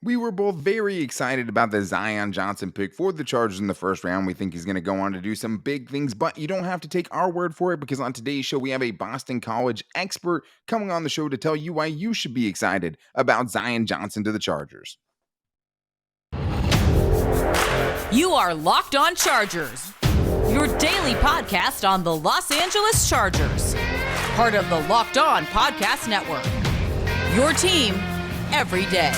We were both very excited about the Zion Johnson pick for the Chargers in the first round. We think he's going to go on to do some big things, but you don't have to take our word for it because on today's show, we have a Boston College expert coming on the show to tell you why you should be excited about Zion Johnson to the Chargers. You are Locked On Chargers, your daily podcast on the Los Angeles Chargers, part of the Locked On Podcast Network. Your team every day.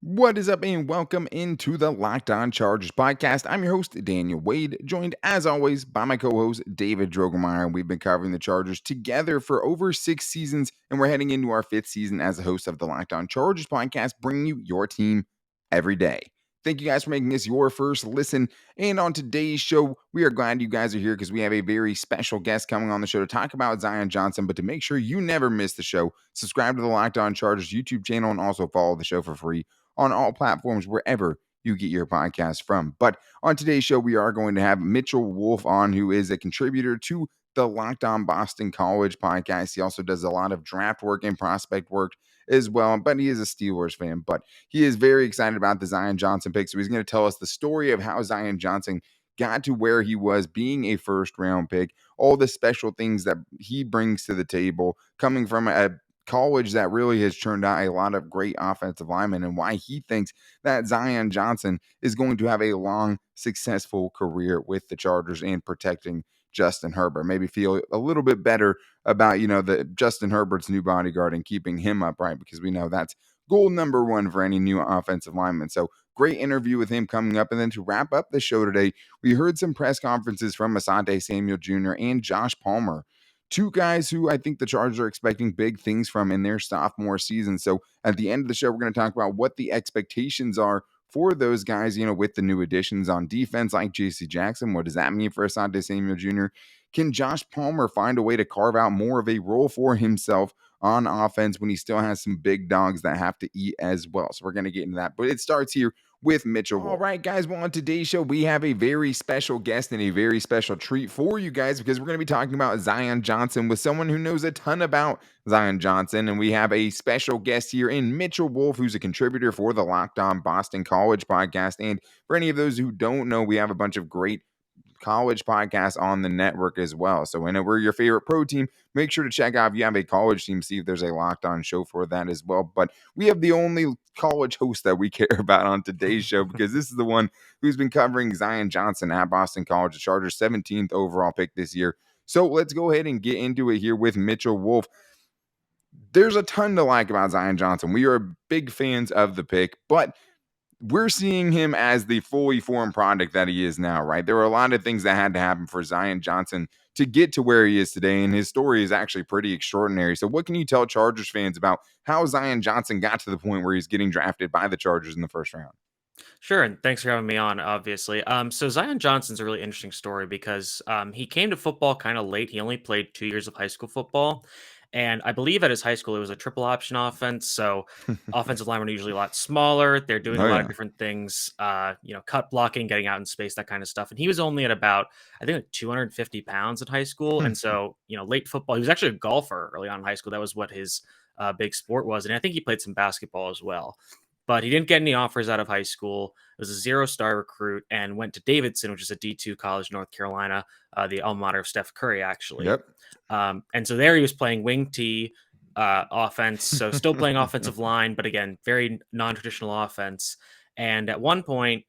What is up, and welcome into the Locked On Chargers podcast. I'm your host, Daniel Wade, joined as always by my co-host, David Droegemeier, and we've been covering the Chargers together for over 6 seasons, and we're heading into our 5th season as the host of the Locked On Chargers podcast, bringing you your team every day. Thank you guys for making this your first listen. And on today's show, we are glad you guys are here because we have a very special guest coming on the show to talk about Zion Johnson. But to make sure you never miss the show, subscribe to the Locked On Chargers YouTube channel and also follow the show for free on all platforms wherever you get your podcast from. But on today's show, we are going to have Mitchell Wolfe on, who is a contributor to the Locked On Boston College podcast. He also does a lot of draft work and prospect work as well, but he is a Steelers fan. But he is very excited about the Zion Johnson pick, so he's going to tell us the story of how Zion Johnson got to where he was, being a first-round pick, all the special things that he brings to the table, coming from a college that really has churned out a lot of great offensive linemen, and why he thinks that Zion Johnson is going to have a long, successful career with the Chargers and protecting Justin Herbert. Maybe feel a little bit better about, the Justin Herbert's new bodyguard and keeping him upright, because we know that's goal number one for any new offensive lineman. So great interview with him coming up. And then to wrap up the show today, we heard some press conferences from Asante Samuel Jr. and Josh Palmer, two guys who I think the Chargers are expecting big things from in their sophomore season. So at the end of the show, we're going to talk about what the expectations are for those guys, with the new additions on defense like J.C. Jackson. What does that mean for Asante Samuel Jr.? Can Josh Palmer find a way to carve out more of a role for himself on offense when he still has some big dogs that have to eat as well? So we're going to get into that. But it starts here with Mitchell Wolfe. All right, guys. Well, on today's show, we have a very special guest and a very special treat for you guys, because we're going to be talking about Zion Johnson with someone who knows a ton about Zion Johnson. And we have a special guest here in Mitchell Wolfe, who's a contributor for the Locked On Boston College podcast. And for any of those who don't know, we have a bunch of great college podcasts on the network as well. So whenever we're your favorite pro team, make sure to check out if you have a college team, see if there's a Locked On show for that as well. But we have the only college host that we care about on today's show, because this is the one who's been covering Zion Johnson at Boston College, the Chargers' 17th overall pick this year. So let's go ahead and get into it here with Mitchell Wolfe. There's a ton to like about Zion Johnson. We are big fans of the pick, but we're seeing him as the fully formed product that he is now, right? There were a lot of things that had to happen for Zion Johnson to get to where he is today, and his story is actually pretty extraordinary. So what can you tell Chargers fans about how Zion Johnson got to the point where he's getting drafted by the Chargers in the first round? Sure, and thanks for having me on, obviously. So Zion Johnson's a really interesting story because he came to football kind of late. He only played 2 years of high school football. And I believe at his high school, it was a triple option offense. So offensive linemen are usually a lot smaller. They're doing Oh, a lot yeah. of different things, cut blocking, getting out in space, that kind of stuff. And he was only at about, I think, like 250 pounds in high school. And so, late football, he was actually a golfer early on in high school. That was what his big sport was. And I think he played some basketball as well. But he didn't get any offers out of high school. It was a 0-star recruit and went to Davidson, which is a D2 college in North Carolina, the alma mater of Steph Curry, actually. Yep. And so there he was playing wing T offense, so still playing offensive line, but again, very non-traditional offense. And at one point,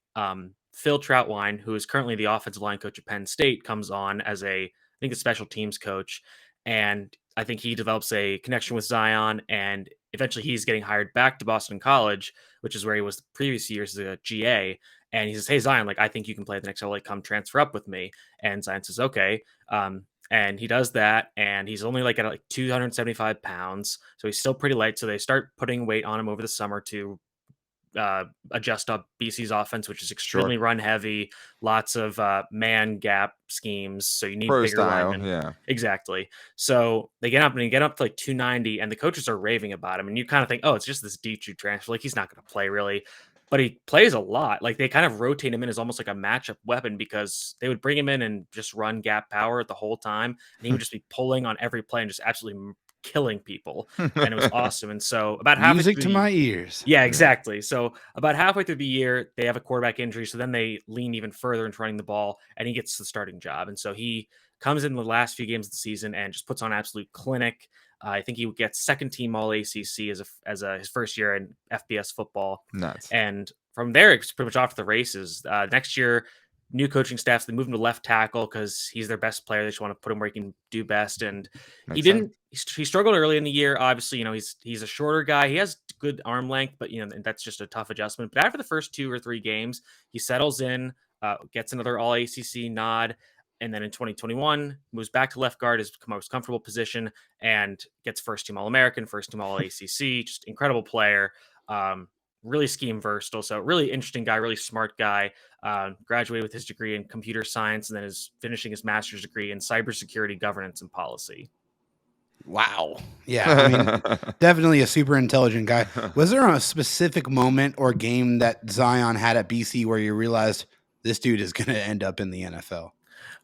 Phil Troutwine, who is currently the offensive line coach at Penn State, comes on as I think a special teams coach. And I think he develops a connection with Zion, and eventually he's getting hired back to Boston College, which is where he was the previous years as a GA. And he says, "Hey, Zion, I think you can play at the next level. Come transfer up with me." And Zion says, "Okay." And he does that, and he's only at 275 pounds, so he's still pretty light. So they start putting weight on him over the summer to adjust up BC's offense, which is extremely run heavy, lots of man gap schemes. So you need Pro bigger style, linemen. yeah. Exactly. So they get up to 290, and the coaches are raving about him. And you kind of think, oh, it's just this D2 transfer. He's not going to play really. but he plays a lot. Like they kind of rotate him in as almost like a matchup weapon because they would bring him in and just run gap power the whole time, and he would just be pulling on every play and just absolutely killing people, and it was awesome. And so about halfway Music through to my ears. yeah, exactly. So about halfway through the year, they have a quarterback injury, so then they lean even further into running the ball, and he gets the starting job. And so he comes in the last few games of the season and just puts on absolute clinic. I think he gets second team All ACC as his first year in FBS football. Nuts. And from there, it's pretty much off to the races. Next year, new coaching staffs, they move him to left tackle because he's their best player. They just want to put him where he can do best. And Makes sense. he struggled early in the year. Obviously, he's a shorter guy. He has good arm length, but and that's just a tough adjustment. But after the first 2 or 3 games, he settles in, gets another All ACC nod. And then in 2021, moves back to left guard, his most comfortable position, and gets first team All American, first team All ACC. Just incredible player. Really scheme versatile. So really interesting guy, really smart guy. Graduated with his degree in computer science and then is finishing his master's degree in cybersecurity governance and policy. Wow. Yeah. I mean, definitely a super intelligent guy. Was there a specific moment or game that Zion had at BC where you realized this dude is going to end up in the NFL?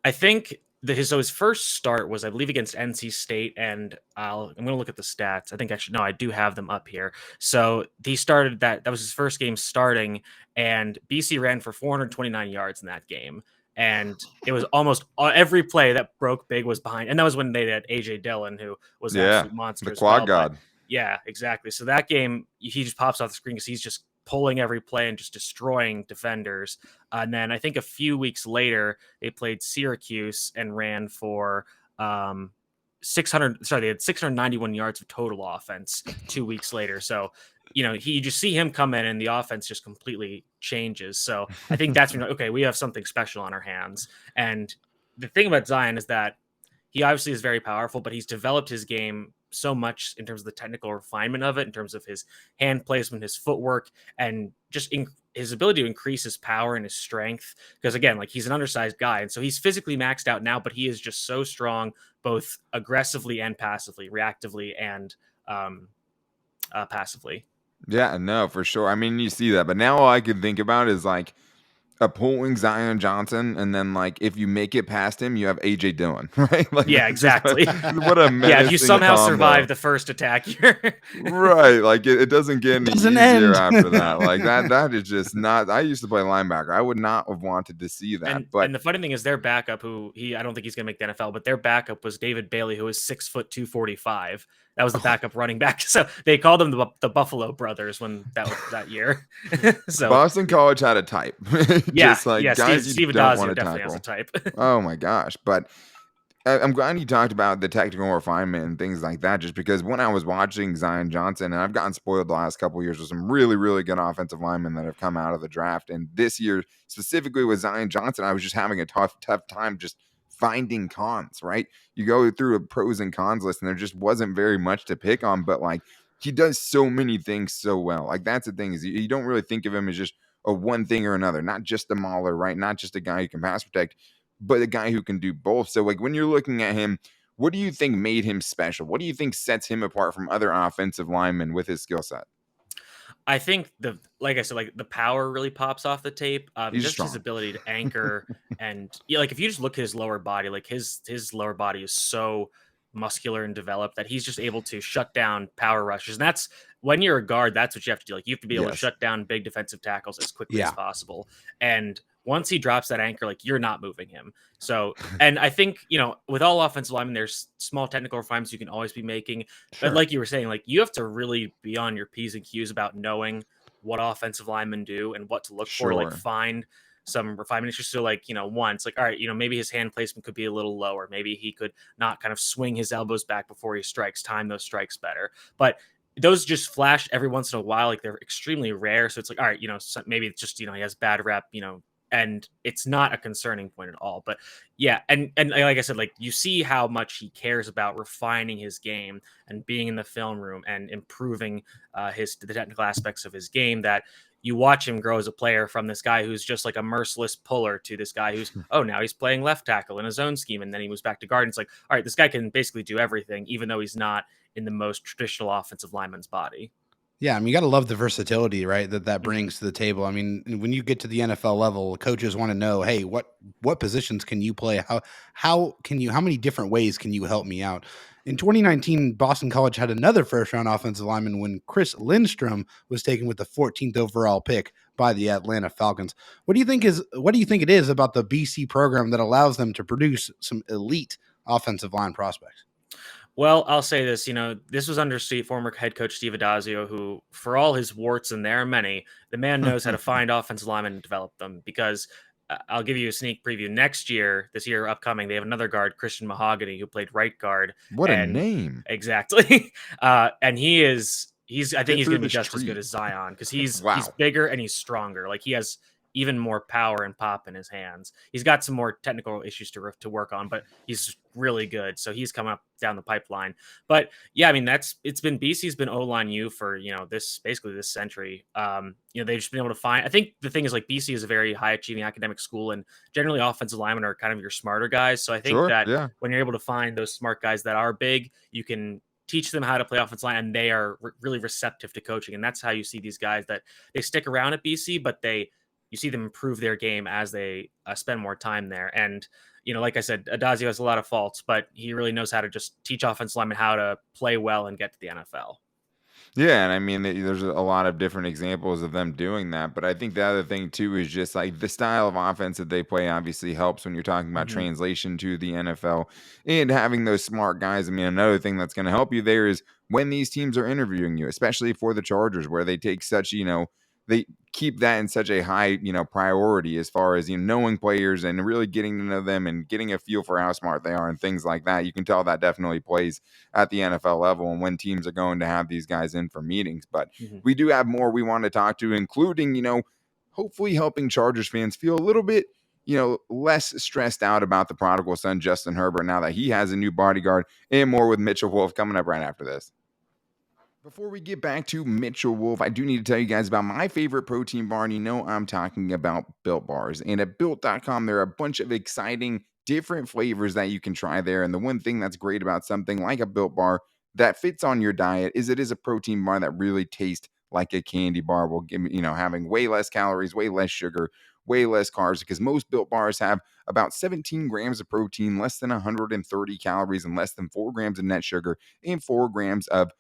I think his first start was, I believe, against NC State, and I'm going to look at the stats. I think actually, no, I do have them up here. So he started that was his first game starting, and BC ran for 429 yards in that game. And it was almost every play that broke big was behind. And that was when they had AJ Dillon, who was an absolute monster. The as quad well. god. But yeah, exactly. So that game, he just pops off the screen because he's just pulling every play and just destroying defenders. And then I think a few weeks later, they played Syracuse and ran for 600. Sorry, they had 691 yards of total offense 2 weeks later. So, you just see him come in and the offense just completely changes. So I think that's when, okay, we have something special on our hands. And the thing about Zion is that he obviously is very powerful, but he's developed his game so much in terms of the technical refinement of it, in terms of his hand placement, his footwork, and just his ability to increase his power and his strength. Because again, like he's an undersized guy, and so he's physically maxed out now, but he is just so strong, both aggressively and passively, reactively and passively. Yeah, no, for sure. I mean, you see that, but now all I can think about is like a pulling Zion Johnson, and then like if you make it past him, you have AJ Dillon, right? Like, yeah, exactly. What a yeah, if you somehow combo. survive the first attack, right? Like it doesn't get any easier end. after that. Like that is just not. I used to play linebacker. I would not have wanted to see that. And the funny thing is, their backup, I don't think he's going to make the NFL, but their backup was David Bailey, who was 6'2", 245. That was the backup running back. So they called them the Buffalo Brothers when that was that year. So Boston College had a type. Yeah, just like yeah. guys Steve you don't Adazio want to definitely tackle. has a type. Oh my gosh! But I'm glad you talked about the technical refinement and things like that. Just because when I was watching Zion Johnson, and I've gotten spoiled the last couple of years with some really, really good offensive linemen that have come out of the draft, and this year specifically with Zion Johnson, I was just having a tough time just finding cons. Right? You go through a pros and cons list, and there just wasn't very much to pick on. But like he does so many things so well. Like that's the thing is you don't really think of him as just a one thing or another, not just a mauler, right? Not just a guy who can pass protect, but a guy who can do both. So like when you're looking at him, what do you think made him special? What do you think sets him apart from other offensive linemen with his skill set? I think like I said, like the power really pops off the tape. He's Just strong. his ability to anchor and like if you just look at his lower body, like his lower body is so muscular and developed that he's just able to shut down power rushes. And that's when you're a guard, that's what you have to do. Like you have to be able to shut down big defensive tackles as quickly as possible. And once he drops that anchor, like you're not moving him. So, and I think, with all offensive linemen, there's small technical refinements you can always be making. But like you were saying, like you have to really be on your P's and Q's about knowing what offensive linemen do and what to look for, like find some refinement. It's just so like, once like, all right, maybe his hand placement could be a little lower. Maybe he could not kind of swing his elbows back before he strikes, time those strikes better. But those just flash every once in a while. Like they're extremely rare. So it's like, all right, maybe it's just, he has bad rep, and it's not a concerning point at all. But yeah, and like I said, like you see how much he cares about refining his game and being in the film room and improving the technical aspects of his game, that you watch him grow as a player from this guy who's just like a merciless puller to this guy who's, now he's playing left tackle in his own scheme. And then he moves back to guard. And it's like, all right, this guy can basically do everything, even though he's not in the most traditional offensive lineman's body. Yeah, I mean, you got to love the versatility, right? That brings to the table. I mean, when you get to the NFL level, coaches want to know, hey, what positions can you play? How many different ways can you help me out? In 2019, Boston College had another first-round offensive lineman when Chris Lindstrom was taken with the 14th overall pick by the Atlanta Falcons. What do you think it is about the BC program that allows them to produce some elite offensive line prospects? Well, I'll say this, this was under former head coach Steve Adazio, who, for all his warts, and there are many, the man knows how to find offensive linemen and develop them. Because I'll give you a sneak preview. This year upcoming, they have another guard, Christian Mahogany, who played right guard. What a And name. exactly. And I think Fit he's through going to be the just as good street. as Zion, because he's Wow. bigger and he's stronger. Like, he has even more power and pop in his hands. He's got some more technical issues to work on, but he's really good. So he's coming up down the pipeline. But yeah, I mean, BC's been O-line U for, this century. They've just been able to find, I think the thing is, like, BC is a very high achieving academic school, and generally offensive linemen are kind of your smarter guys. So I think Sure. that Yeah. when you're able to find those smart guys that are big, you can teach them how to play offensive line, and they are really receptive to coaching. And that's how you see these guys that they stick around at BC, but you see them improve their game as they spend more time there. And, like I said, Adazio has a lot of faults, but he really knows how to just teach offensive linemen how to play well and get to the NFL. Yeah, and I mean, there's a lot of different examples of them doing that. But I think the other thing too is just like the style of offense that they play obviously helps when you're talking about Mm-hmm. translation to the NFL and having those smart guys. I mean, another thing that's going to help you there is when these teams are interviewing you, especially for the Chargers, where they take such, they keep that in such a high, priority as far as, knowing players and really getting to know them and getting a feel for how smart they are and things like that. You can tell that definitely plays at the NFL level and when teams are going to have these guys in for meetings. But Mm-hmm. we do have more we want to talk to, including, hopefully helping Chargers fans feel a little bit, less stressed out about the prodigal son, Justin Herbert, now that he has a new bodyguard, and more with Mitchell Wolfe coming up right after this. Before we get back to Mitchell Wolfe, I do need to tell you guys about my favorite protein bar, and I'm talking about Built Bars. And at Built.com, there are a bunch of exciting different flavors that you can try there. And the one thing that's great about something like a Built Bar that fits on your diet is it is a protein bar that really tastes like a candy bar. Will give me, having way less calories, way less sugar, way less carbs, because most Built Bars have about 17 grams of protein, less than 130 calories, and less than 4 grams of net sugar, and 4 grams of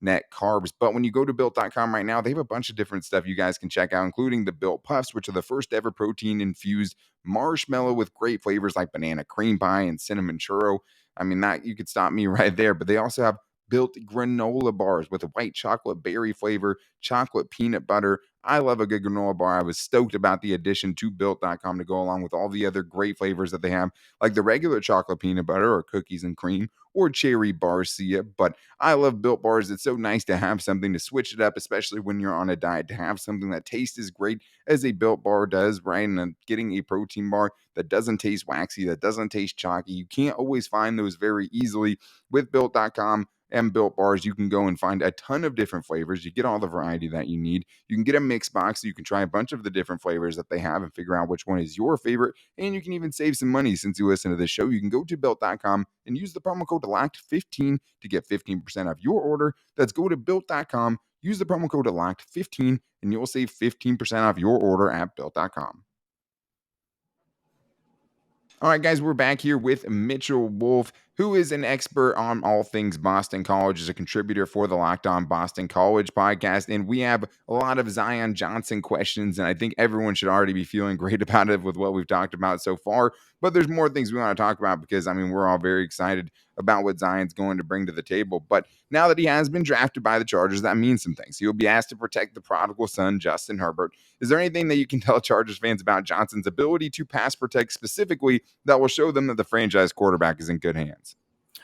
net carbs. But when you go to built.com right now, they have a bunch of different stuff you guys can check out, including the Built Puffs, which are the first ever protein infused marshmallow with great flavors like banana cream pie and cinnamon churro. I mean, that you could stop me right there. But they also have Built granola bars with a white chocolate berry flavor, chocolate peanut butter. I love a good granola bar. I was stoked about the addition to built.com to go along with all the other great flavors that they have, like the regular chocolate peanut butter or cookies and cream or cherry barcia. But I love Built Bars. It's so nice to have something to switch it up, especially when you're on a diet, to have something that tastes as great as a Built Bar does, right? And then getting a protein bar that doesn't taste waxy, that doesn't taste chalky. You can't always find those very easily with Built.com and Built Bars. You can go and find a ton of different flavors. You get all the variety that you need. You can get a mix box so you can try a bunch of the different flavors that they have and figure out which one is your favorite. And you can even save some money since you listen to this show. You can go to Built.com and use the promo code LOCKED15 to get 15% off your order. That's go to Built.com, use the promo code LOCKED15, and you'll save 15% off your order at Built.com. All right, guys, we're back here with Mitchell Wolfe, who is an expert on all things Boston College, is a contributor for the Locked On Boston College podcast. And we have a lot of Zion Johnson questions, and I think everyone should already be feeling great about it with what we've talked about so far. But there's more things we want to talk about because, we're all very excited about what Zion's going to bring to the table. But now that he has been drafted by the Chargers, that means some things. He'll be asked to protect the prodigal son, Justin Herbert. Is there anything that you can tell Chargers fans about Johnson's ability to pass protect specifically that will show them that the franchise quarterback is in good hands?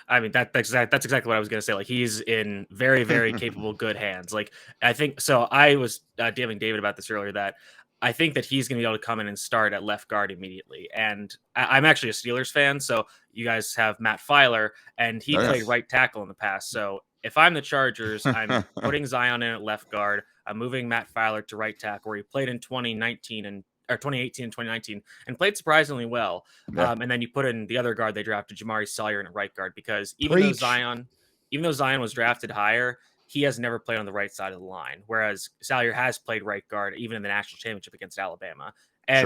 I mean, that's exactly what I was going to say. Like, he's in very, very capable, good hands. Like, I think so. I was DMing David about this earlier, that I think that he's going to be able to come in and start at left guard immediately. And I'm actually a Steelers fan, so you guys have Matt Filer, and he played right tackle in the past. So if I'm the Chargers, I'm putting Zion in at left guard. I'm moving Matt Filer to right tackle, where he played in 2018 and 2019 and played surprisingly well. Yeah. And then you put in the other guard they drafted, Jamari Sawyer, in a right guard, because even though Zion was drafted higher, he has never played on the right side of the line, whereas Salyer has played right guard even in the national championship against Alabama. And,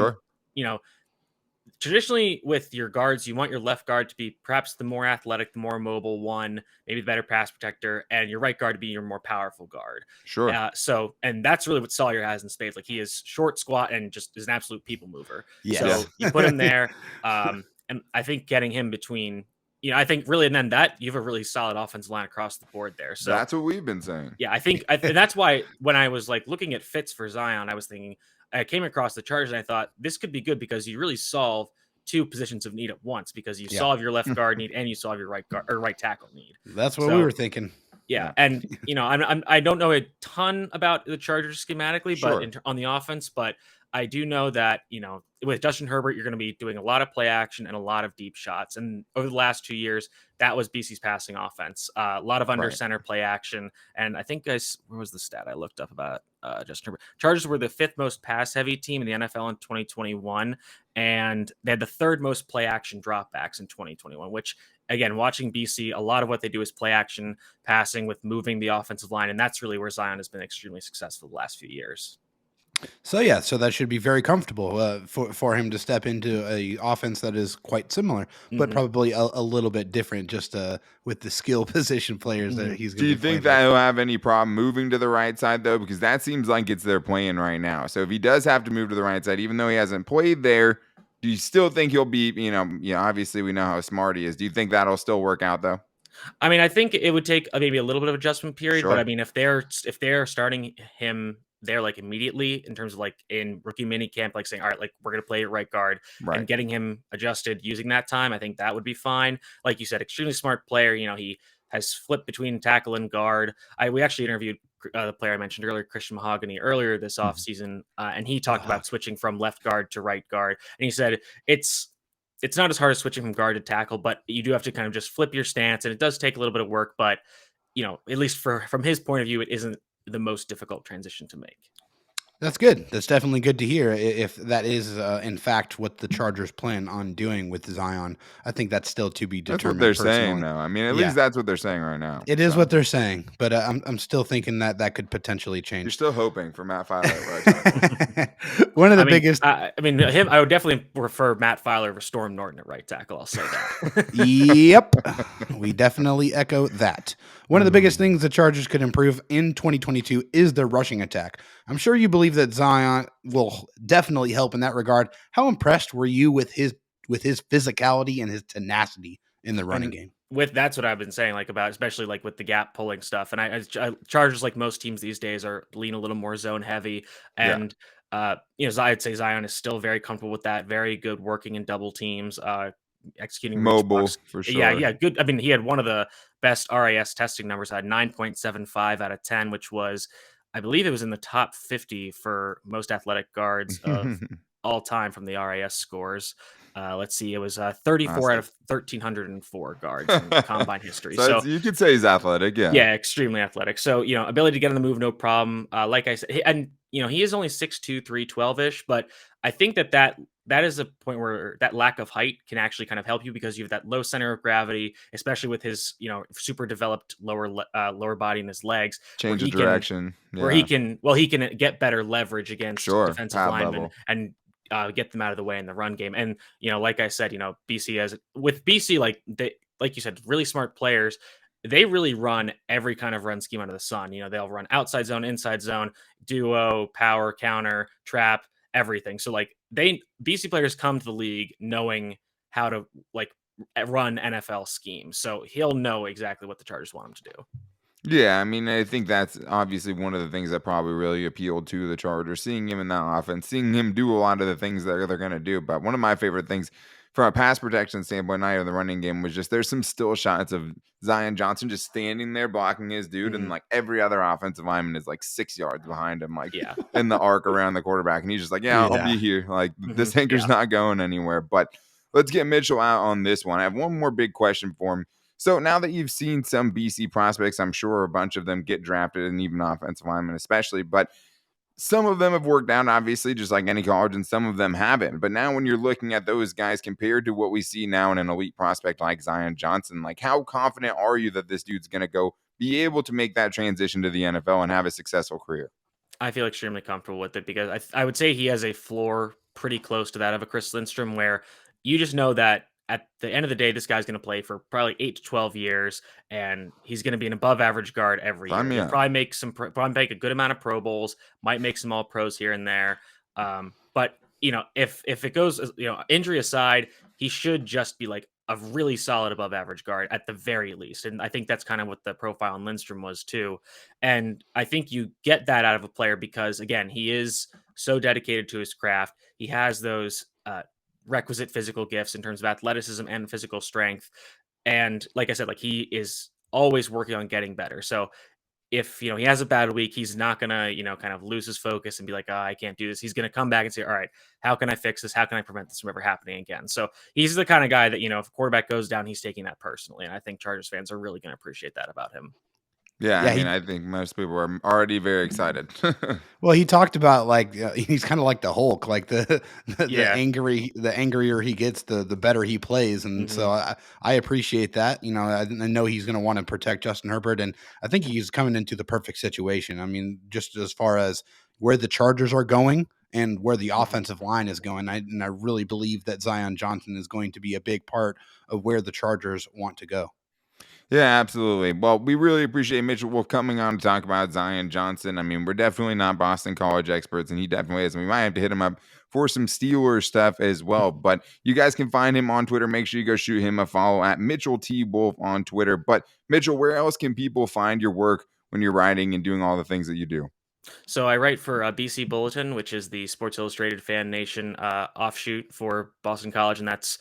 Sure. Traditionally with your guards, you want your left guard to be perhaps the more athletic, the more mobile one, maybe the better pass protector, and your right guard to be your more powerful guard. Sure. And that's really what Salyer has in spades. Like, he is short, squat, and just is an absolute people mover. Yes. So you put him there. And I think getting him between, I think really, and then that you have a really solid offensive line across the board there. So that's what we've been saying. Yeah, I think that's why when I was like looking at fits for Zion, I was thinking, I came across the Chargers and I thought this could be good because you really solve two positions of need at once, because you solve your left guard need and you solve your right guard or right tackle need. That's what we were thinking. Yeah. And I don't know a ton about the Chargers schematically, but on the offense, but I do know that, with Justin Herbert, you're going to be doing a lot of play action and a lot of deep shots. And over the last 2 years, that was BC's passing offense. A lot of under center play action. And I think where was the stat I looked up about Justin Herbert? Chargers were the 5th most pass heavy team in the NFL in 2021. And they had the 3rd most play action dropbacks in 2021, which, again, watching BC, a lot of what they do is play action passing with moving the offensive line. And that's really where Zion has been extremely successful the last few years. So that should be very comfortable for him to step into a offense that is quite similar, but probably a little bit different, just with the skill position players that he's going to. Do you think that he'll have any problem moving to the right side though? Because that seems like it's their plan right now. So if he does have to move to the right side, even though he hasn't played there, do you still think he'll be? Obviously we know how smart he is. Do you think that'll still work out though? I mean, I think it would take maybe a little bit of adjustment period, but I mean, if they're starting him there like immediately in terms of like in rookie mini camp, like saying, all right, like we're going to play your right guard and getting him adjusted using that time, I think that would be fine. Like you said, extremely smart player. He has flipped between tackle and guard. We actually interviewed the player I mentioned earlier, Christian Mahogany, earlier this offseason, and he talked about switching from left guard to right guard. And he said it's not as hard as switching from guard to tackle, but you do have to kind of just flip your stance, and it does take a little bit of work, but at least from his point of view, it isn't the most difficult transition to make. That's good. That's definitely good to hear. If that is, in fact, what the Chargers plan on doing with Zion, I think that's still to be determined. That's what they're saying, though. I mean, at least that's what they're saying right now. It is what they're saying, but I'm still thinking that could potentially change. You're still hoping for Matt Filer, right? One of the biggest. I would definitely prefer Matt Filer over Storm Norton at right tackle. I'll say that. Yep, we definitely echo that. One of the biggest things the Chargers could improve in 2022 is their rushing attack. I'm sure you believe that Zion will definitely help in that regard. How impressed were you with his physicality and his tenacity in the running game? That's what I've been saying, like about especially like with the gap pulling stuff. And I Chargers, like most teams these days, are lean a little more zone heavy. And I'd say Zion is still very comfortable with that. Very good working in double teams. Executing mobile for sure. Yeah, good. I mean, he had one of the best RAS testing numbers. Had 9.75 out of 10, which was, I believe, it was in the top 50 for most athletic guards of all time from the RAS scores. Let's see, it was 34 out of 1,304 guards in combine history. So you could say he's athletic, yeah, extremely athletic. So ability to get on the move, no problem. Like I said, and he is only 6'2", 312-ish, but I think that is a point where that lack of height can actually kind of help you, because you have that low center of gravity, especially with his, super developed lower body and his legs. Change of direction. Where he can get better leverage against defensive linemen and get them out of the way in the run game. And, like I said, BC, like you said, really smart players. They really run every kind of run scheme under the sun. They'll run outside zone, inside zone, duo, power, counter, trap, everything. So BC players come to the league knowing how to run NFL schemes. So he'll know exactly what the Chargers want him to do. Yeah, I mean, I think that's obviously one of the things that probably really appealed to the Chargers, seeing him in that offense, seeing him do a lot of the things that they're going to do. But one of my favorite things from a pass protection standpoint, not in the running game, was just there's some still shots of Zion Johnson just standing there blocking his dude, and every other offensive lineman is 6 yards behind him, in the arc around the quarterback, and he's just I'll be here. This anchor's not going anywhere. But let's get Mitchell out on this one. I have one more big question for him. So now that you've seen some BC prospects, I'm sure a bunch of them get drafted, and even offensive linemen especially, but some of them have worked out, obviously, just like any college, and some of them haven't. But now when you're looking at those guys compared to what we see now in an elite prospect like Zion Johnson, how confident are you that this dude's going to go be able to make that transition to the NFL and have a successful career? I feel extremely comfortable with it because I would say he has a floor pretty close to that of a Chris Lindstrom, where you just know that at the end of the day, this guy's going to play for probably 8 to 12 years, and he's going to be an above average guard every Sign year. me He'll up. probably make a good amount of Pro Bowls, might make some All Pros here and there. But if it goes, injury aside, he should just be like a really solid above average guard at the very least. And I think that's kind of what the profile in Lindstrom was too. And I think you get that out of a player because, again, he is so dedicated to his craft. He has those requisite physical gifts in terms of athleticism and physical strength. And like I said, like he is always working on getting better. So if he has a bad week, he's not gonna kind of lose his focus and be like, I can't do this. He's gonna come back and say, all right, how can I fix this? How can I prevent this from ever happening again? So he's the kind of guy that if a quarterback goes down, he's taking that personally, and I think Chargers fans are really gonna appreciate that about him. Yeah, I Yeah, mean, I think most people are already very excited. well, he talked about like he's kind of like the Hulk, like the Yeah. angrier he gets, the better he plays, and so I appreciate that. I know he's going to want to protect Justin Herbert, and I think he's coming into the perfect situation. I mean, just as far as where the Chargers are going and where the offensive line is going, and I really believe that Zion Johnson is going to be a big part of where the Chargers want to go. Yeah, absolutely. Well, we really appreciate Mitchell Wolfe coming on to talk about Zion Johnson. I mean, we're definitely not Boston College experts, and he definitely is. And we might have to hit him up for some Steelers stuff as well. But you guys can find him on Twitter. Make sure you go shoot him a follow at Mitchell T. Wolfe on Twitter. But Mitchell, where else can people find your work when you're writing and doing all the things that you do? So I write for BC Bulletin, which is the Sports Illustrated Fan Nation offshoot for Boston College, and that's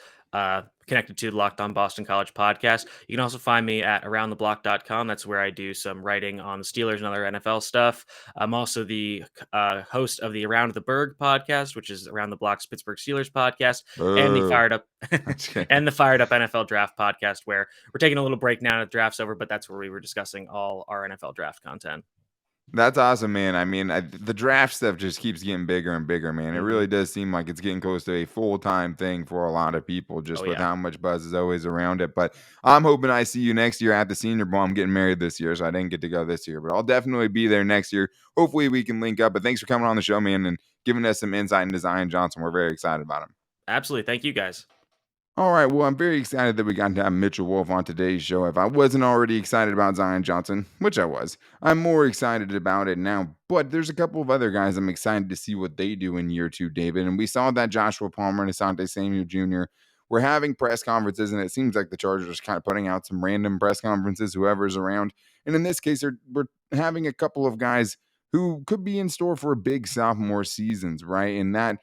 connected to the Locked On Boston College podcast. You can also find me at aroundtheblock.com. That's where I do some writing on the Steelers and other NFL stuff. I'm also the host of the Around the Berg podcast, which is Around the Block's Pittsburgh Steelers podcast, and the Fired Up NFL Draft podcast, where we're taking a little break now that the draft's over, but that's where we were discussing all our NFL draft content. That's awesome, man. I mean, the draft stuff just keeps getting bigger and bigger, man. It really does seem like it's getting close to a full-time thing for a lot of people, just with how much buzz is always around it. But I'm hoping I see you next year at the Senior Bowl. I'm getting married this year, so I didn't get to go this year, but I'll definitely be there next year. Hopefully we can link up. But thanks for coming on the show, man, and giving us some insight into Zion Johnson. We're very excited about him. Absolutely. Thank you, guys. All right, well, I'm very excited that we got to have Mitchell Wolfe on today's show. If I wasn't already excited about Zion Johnson, which I was, I'm more excited about it now. But there's a couple of other guys I'm excited to see what they do in year two, David. And we saw that Joshua Palmer and Asante Samuel Jr. were having press conferences, and it seems like the Chargers are kind of putting out some random press conferences, whoever's around. And in this case, we're having a couple of guys who could be in store for big sophomore seasons, right? And that,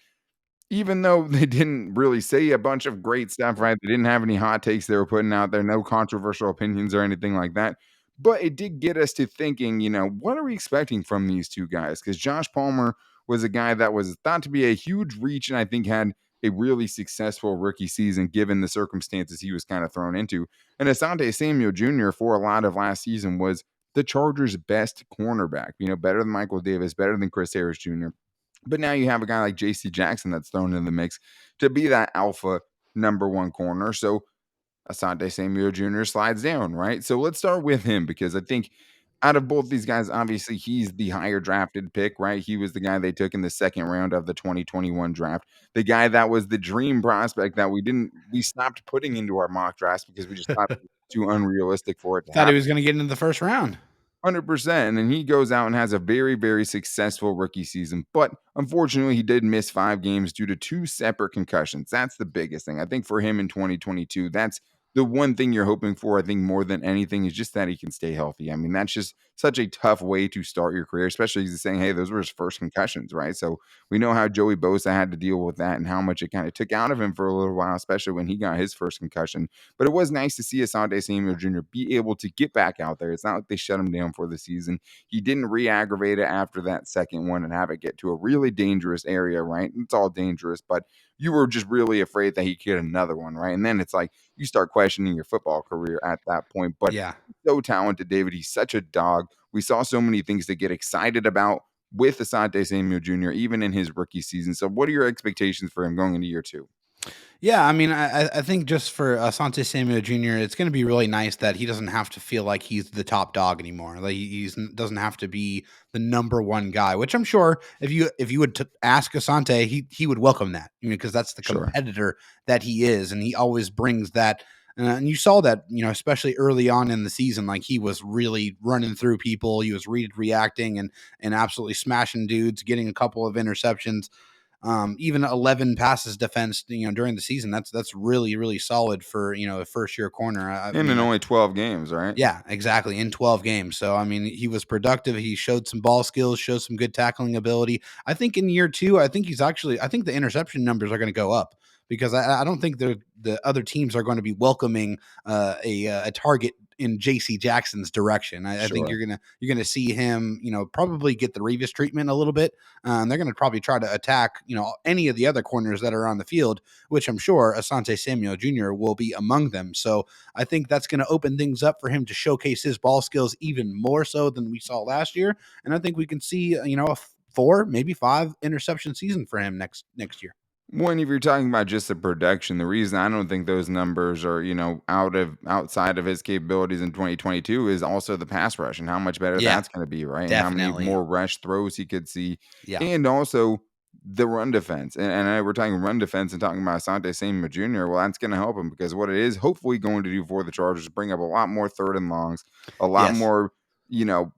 even though they didn't really say a bunch of great stuff, right? They didn't have any hot takes they were putting out there, no controversial opinions or anything like that. But it did get us to thinking, what are we expecting from these two guys? Because Josh Palmer was a guy that was thought to be a huge reach and I think had a really successful rookie season given the circumstances he was kind of thrown into. And Asante Samuel Jr. for a lot of last season was the Chargers' best cornerback, better than Michael Davis, better than Chris Harris Jr. But now you have a guy like J.C. Jackson that's thrown in the mix to be that alpha number one corner. So Asante Samuel Jr. slides down, right? So let's start with him because I think out of both these guys, obviously he's the higher drafted pick, right? He was the guy they took in the second round of the 2021 draft. The guy that was the dream prospect that we stopped putting into our mock drafts because we just thought it was too unrealistic for it to Thought happen. he was going to get into the first round. 100%. And then he goes out and has a very, very successful rookie season. But unfortunately, he did miss 5 games due to 2 separate concussions. That's the biggest thing. I think for him in 2022, that's the one thing you're hoping for, I think, more than anything, is just that he can stay healthy. I mean, that's just such a tough way to start your career, especially he's saying, hey, those were his first concussions, right? So we know how Joey Bosa had to deal with that and how much it kind of took out of him for a little while, especially when he got his first concussion. But it was nice to see Asante Samuel Jr. be able to get back out there. It's not like they shut him down for the season. He didn't re-aggravate it after that second one and have it get to a really dangerous area, right? It's all dangerous, but you were just really afraid that he could get another one, right? And then it's like you start questioning your football career at that point. But yeah, so talented, David. He's such a dog. We saw so many things to get excited about with Asante Samuel Jr., even in his rookie season. So what are your expectations for him going into year two? Yeah, I mean, I think just for Asante Samuel Jr., it's going to be really nice that he doesn't have to feel like he's the top dog anymore. Like doesn't have to be the number one guy, which I'm sure if you would ask Asante, he would welcome that, because that's the Sure. competitor that he is, and he always brings that. And you saw that, especially early on in the season, like he was really running through people. He was reacting and absolutely smashing dudes, getting a couple of interceptions. Even 11 passes defense, during the season. That's really, really solid for, a first year corner. I And in mean, only 12 games, right? yeah, exactly. In 12 games. So, I mean, he was productive. He showed some ball skills, showed some good tackling ability. I think in year 2, I think the interception numbers are going to go up, because I don't think the other teams are going to be welcoming a target in JC Jackson's direction. I think Sure. you're gonna see him, probably get the Revis treatment a little bit. And they're going to probably try to attack, any of the other corners that are on the field, which I'm sure Asante Samuel Jr. will be among them. So I think that's going to open things up for him to showcase his ball skills even more so than we saw last year. And I think we can see, a 4, maybe 5 interception season for him next year. When if you're talking about just the production, the reason I don't think those numbers are, outside of his capabilities in 2022 is also the pass rush and how much better Yeah, that's going to be, right? And how many definitely. more rush throws he could see, Yeah. and also the run defense. And we're talking run defense and talking about Asante Samuel Jr. Well, that's going to help him, because what it is hopefully going to do for the Chargers is bring up a lot more third and longs, a lot Yes. more, you know,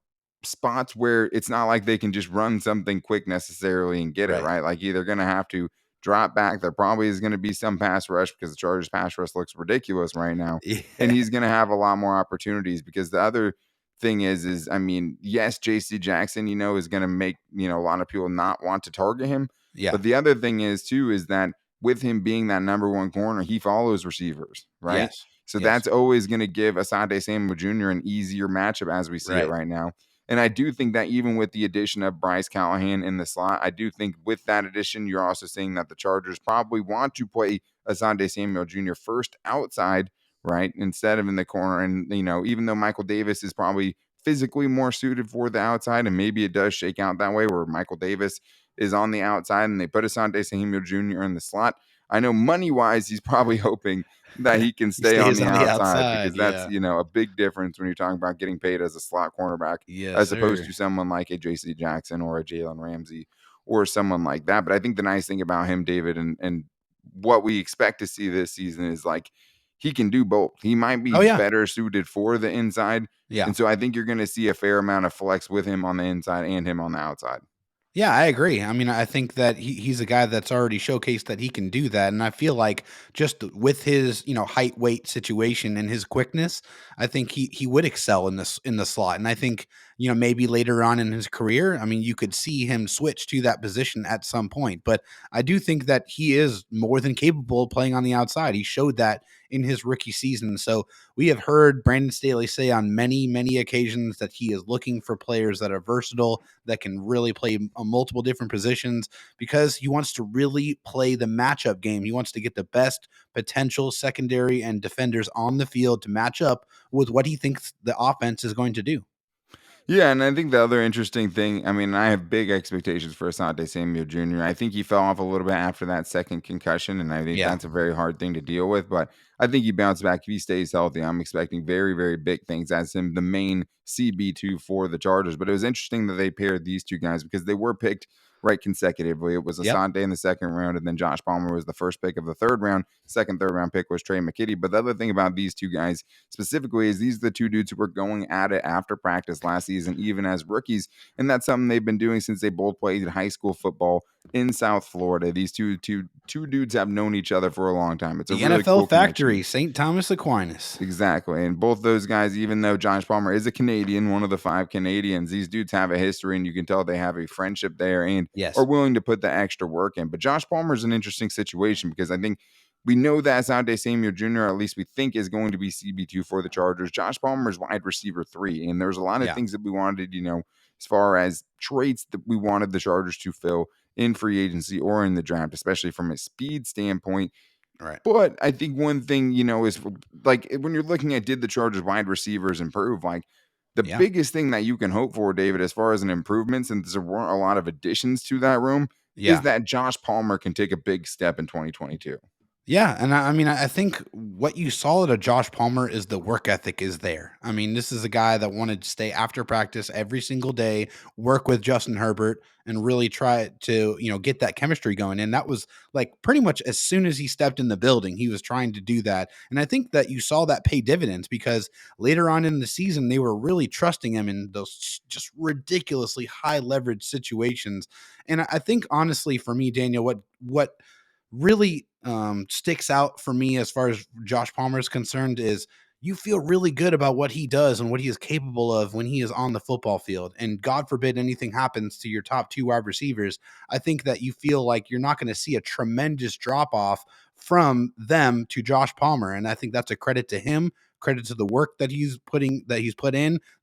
spots where it's not like they can just run something quick necessarily and get it, Right. right? Like either going to have to drop back. There probably is going to be some pass rush, because the Chargers pass rush looks ridiculous right now. Yeah. And he's going to have a lot more opportunities, because the other thing is, I mean, yes, JC Jackson, is going to make, a lot of people not want to target him. Yeah. But the other thing is too, is that with him being that number one corner, he follows receivers, right? Yes. So Yes. that's always going to give Asante Samuel Jr. an easier matchup as we see it Right. right now. And I do think that even with the addition of Bryce Callahan in the slot, I do think with that addition, you're also seeing that the Chargers probably want to play Asante Samuel Jr. first outside, right, instead of in the corner. And, even though Michael Davis is probably physically more suited for the outside, and maybe it does shake out that way where Michael Davis is on the outside and they put Asante Samuel Jr. in the slot, I know money-wise, he's probably hoping that he can He stay on stays the on the outside, outside. because that's, Yeah. a big difference when you're talking about getting paid as a slot cornerback Yes, as opposed sir. to someone like a JC Jackson or a Jalen Ramsey or someone like that. But I think the nice thing about him, David, and what we expect to see this season is like he can do both. He might be Oh, yeah. better suited for the inside. Yeah. And so I think you're going to see a fair amount of flex with him on the inside and him on the outside. Yeah, I agree. I mean, I think that he's a guy that's already showcased that he can do that. And I feel like just with his, height, weight situation and his quickness, I think he would excel in the slot. And I think, maybe later on in his career, I mean, you could see him switch to that position at some point. But I do think that he is more than capable of playing on the outside. He showed that in his rookie season. So we have heard Brandon Staley say on many, many occasions that he is looking for players that are versatile, that can really play multiple different positions, because he wants to really play the matchup game. He wants to get the best potential secondary and defenders on the field to match up with what he thinks the offense is going to do. Yeah, and I think the other interesting thing, I mean, I have big expectations for Asante Samuel Jr. I think he fell off a little bit after that second concussion, and I think Yeah. that's a very hard thing to deal with. But I think he bounced back if he stays healthy. I'm expecting very, very big things as him, the main CB2 for the Chargers. But it was interesting that they paired these two guys because they were picked right consecutively. It was Yep. Asante in the second round, and then Josh Palmer was the first pick of the third round. Second, third round pick was Trey McKitty. But the other thing about these two guys specifically is these are the two dudes who were going at it after practice last season, even as rookies. And that's something they've been doing since they both played high school football in South Florida. These two dudes have known each other for a long time. It's a The really NFL cool factory, connection. St. Thomas Aquinas. Exactly. And both those guys, even though Josh Palmer is a Canadian, one of the 5 Canadians, these dudes have a history, and you can tell they have a friendship there and Yes. are willing to put the extra work in. But Josh Palmer is an interesting situation because I think we know that Asante Samuel Jr., at least we think, is going to be CB2 for the Chargers. Josh Palmer is wide receiver 3. And there's a lot of Yeah. things that we wanted, as far as traits that we wanted the Chargers to fill in free agency or in the draft, especially from a speed standpoint. Right. But I think one thing, is like when you're looking at did the Chargers wide receivers improve, like the Yeah. biggest thing that you can hope for, David, as far as an improvement, since there weren't a lot of additions to that room, Yeah. is that Josh Palmer can take a big step in 2022. Yeah, and I mean, I think what you saw at a Josh Palmer is the work ethic is there. I mean, this is a guy that wanted to stay after practice every single day, work with Justin Herbert, and really try to, get that chemistry going. And that was like pretty much as soon as he stepped in the building, he was trying to do that. And I think that you saw that pay dividends because later on in the season, they were really trusting him in those just ridiculously high leverage situations. And I think honestly, for me, Daniel, what really sticks out for me as far as Josh Palmer is concerned is you feel really good about what he does and what he is capable of when he is on the football field. And God forbid anything happens to your top two wide receivers. I think that you feel like you're not going to see a tremendous drop off from them to Josh Palmer. And I think that's a credit to him, credit to the work that he's put in,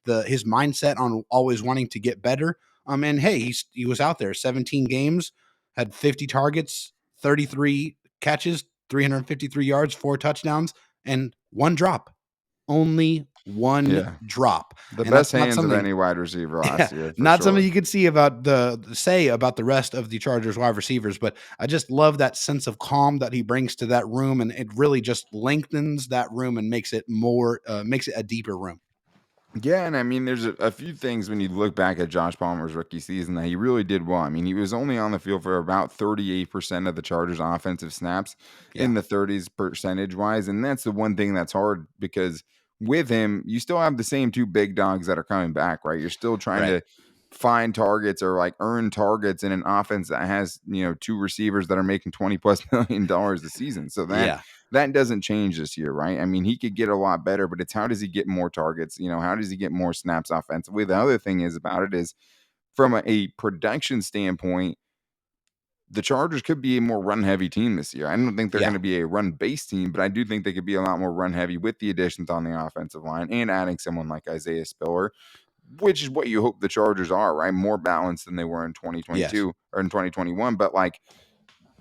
his mindset on always wanting to get better. And hey, he was out there 17 games, had 50 targets, 33 catches, 353 yards, 4 touchdowns, and 1 drop. Only 1 drop. The And best that's not hands of something any wide receiver last year, for not sure. something you could see about the rest of the Chargers wide receivers, but I just love that sense of calm that he brings to that room, and it really just lengthens that room and makes it a deeper room. Yeah, and I mean, there's a few things when you look back at Josh Palmer's rookie season that he really did well. I mean, he was only on the field for about 38% of the Chargers' offensive snaps, Yeah. in the 30s percentage-wise, and that's the one thing that's hard because with him, you still have the same two big dogs that are coming back, right? You're still trying Right. to find targets or like earn targets in an offense that has, two receivers that are making $20+ million a season. So Yeah. that doesn't change this year, right? I mean, he could get a lot better, but it's how does he get more targets? How does he get more snaps offensively? The other thing is about it is from a production standpoint, the Chargers could be a more run heavy team this year. I don't think they're Yeah. going to be a run based team, but I do think they could be a lot more run heavy with the additions on the offensive line and adding someone like Isaiah Spiller, which is what you hope the Chargers are, right? More balanced than they were in Yes. 2022 or in 2021. But like,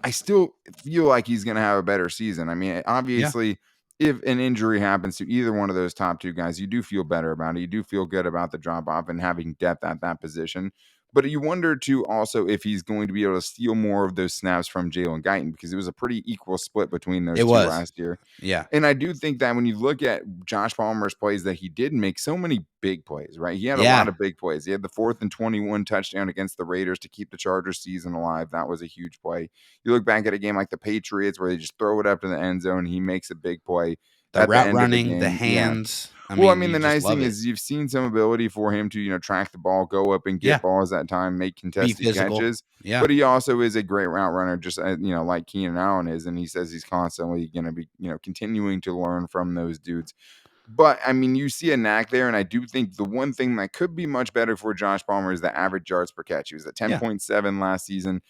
I still feel like he's going to have a better season. I mean, Yeah. obviously, if an injury happens to either one of those top two guys, you do feel better about it. You do feel good about the drop off and having depth at that position. But you wonder too also if he's going to be able to steal more of those snaps from Jalen Guyton because it was a pretty equal split between those It two was. last year. Yeah. And I do think that when you look at Josh Palmer's plays that he did make so many big plays, right? He had a lot Yeah. of big plays. He had the 4th and 21 touchdown against the Raiders to keep the Chargers season alive. That was a huge play. You look back at a game like the Patriots where they just throw it up to the end zone and he makes a big play The at the route end of the running, the game. Yeah. hands. Well, I mean, You the just nice love thing it. is you've seen some ability for him to, track the ball, go up and get Yeah. balls at time, make Be contested physical. catches. Yeah. But he also is a great route runner, just like Keenan Allen is, and he says he's constantly going to be, continuing to learn from those dudes. But I mean, you see a knack there, and I do think the one thing that could be much better for Josh Palmer is the average yards per catch. He was at Yeah. 10.7 last season.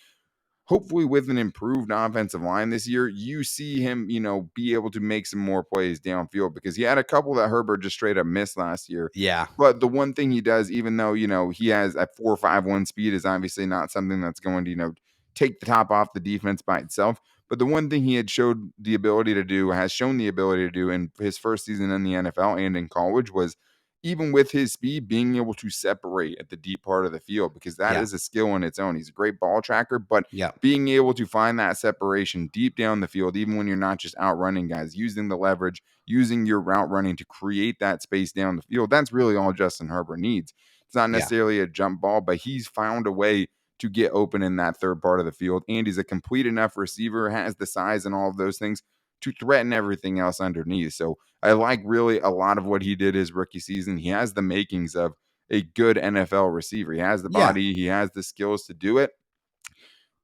Hopefully with an improved offensive line this year, you see him, be able to make some more plays downfield because he had a couple that Herbert just straight up missed last year. Yeah. But the one thing he does, even though, he has a 4.51 speed is obviously not something that's going to, take the top off the defense by itself. But the one thing he has shown the ability to do in his first season in the NFL and in college was even with his speed, being able to separate at the deep part of the field because that Yeah. is a skill in its own. He's a great ball tracker, but Yeah. being able to find that separation deep down the field, even when you're not just outrunning guys, using the leverage, using your route running to create that space down the field, that's really all Justin Herbert needs. It's not Yeah. necessarily a jump ball, but he's found a way to get open in that third part of the field. And he's a complete enough receiver, has the size and all of those things to threaten everything else underneath. So I like really a lot of what he did his rookie season. He has the makings of a good NFL receiver. He has the Yeah. body, he has the skills to do it.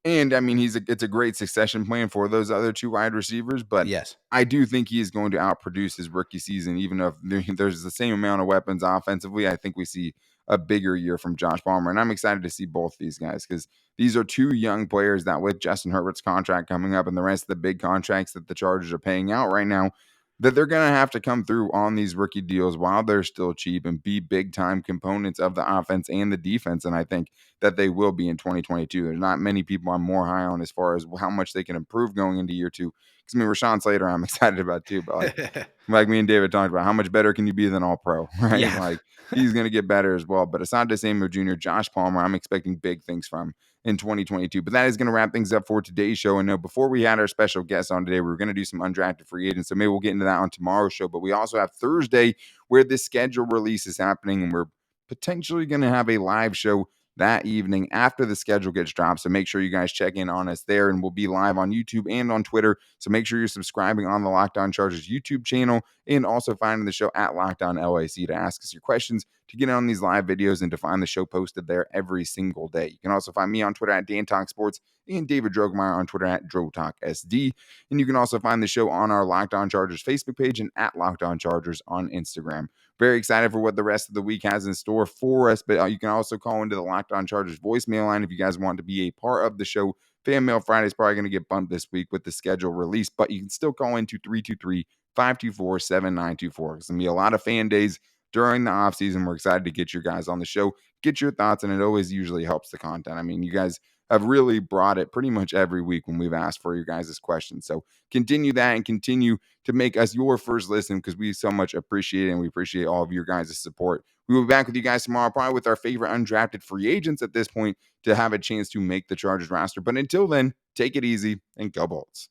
And I mean, it's a great succession plan for those other two wide receivers, but Yes. I do think he is going to outproduce his rookie season, even if there's the same amount of weapons offensively. I think we see a bigger year from Josh Palmer, and I'm excited to see both these guys because these are two young players that, with Justin Herbert's contract coming up and the rest of the big contracts that the Chargers are paying out right now, that they're going to have to come through on these rookie deals while they're still cheap and be big time components of the offense and the defense. And I think that they will be in 2022. There's not many people I'm more high on as far as how much they can improve going into year 2. Because I mean, Rashawn Slater, I'm excited about too, but like me and David talked about, how much better can you be than all pro, right? Yeah. Like he's going to get better as well. But Asante Samuel Jr., Josh Palmer, I'm expecting big things from. in 2022. But that is going to wrap things up for today's show. And before we had our special guest on today, we were going to do some undrafted free agents. So maybe we'll get into that on tomorrow's show. But we also have Thursday where the schedule release is happening, and we're potentially going to have a live show that evening after the schedule gets dropped. So make sure you guys check in on us there, and we'll be live on YouTube and on Twitter. So make sure you're subscribing on the Locked On Chargers YouTube channel, and also finding the show at Locked On LAC to ask us your questions, to get on these live videos, and to find the show posted there every single day. You can also find me on Twitter at Dan Talk Sports and David Droegemeier on Twitter at DroTalkSD. And you can also find the show on our Locked On Chargers Facebook page and at Locked On Chargers on Instagram. Very excited for what the rest of the week has in store for us, but you can also call into the Locked On Chargers voicemail line if you guys want to be a part of the show. Fan Mail Friday is probably going to get bumped this week with the schedule release, but you can still call into 323-524-7924. It's going to be a lot of fan days during the offseason. We're excited to get you guys on the show, get your thoughts, and it always usually helps the content. I mean, you guys have really brought it pretty much every week when we've asked for your guys' questions. So continue that and continue to make us your first listen, because we so much appreciate it, and we appreciate all of your guys' support. We will be back with you guys tomorrow, probably with our favorite undrafted free agents at this point, to have a chance to make the Chargers roster. But until then, take it easy and go Bolts.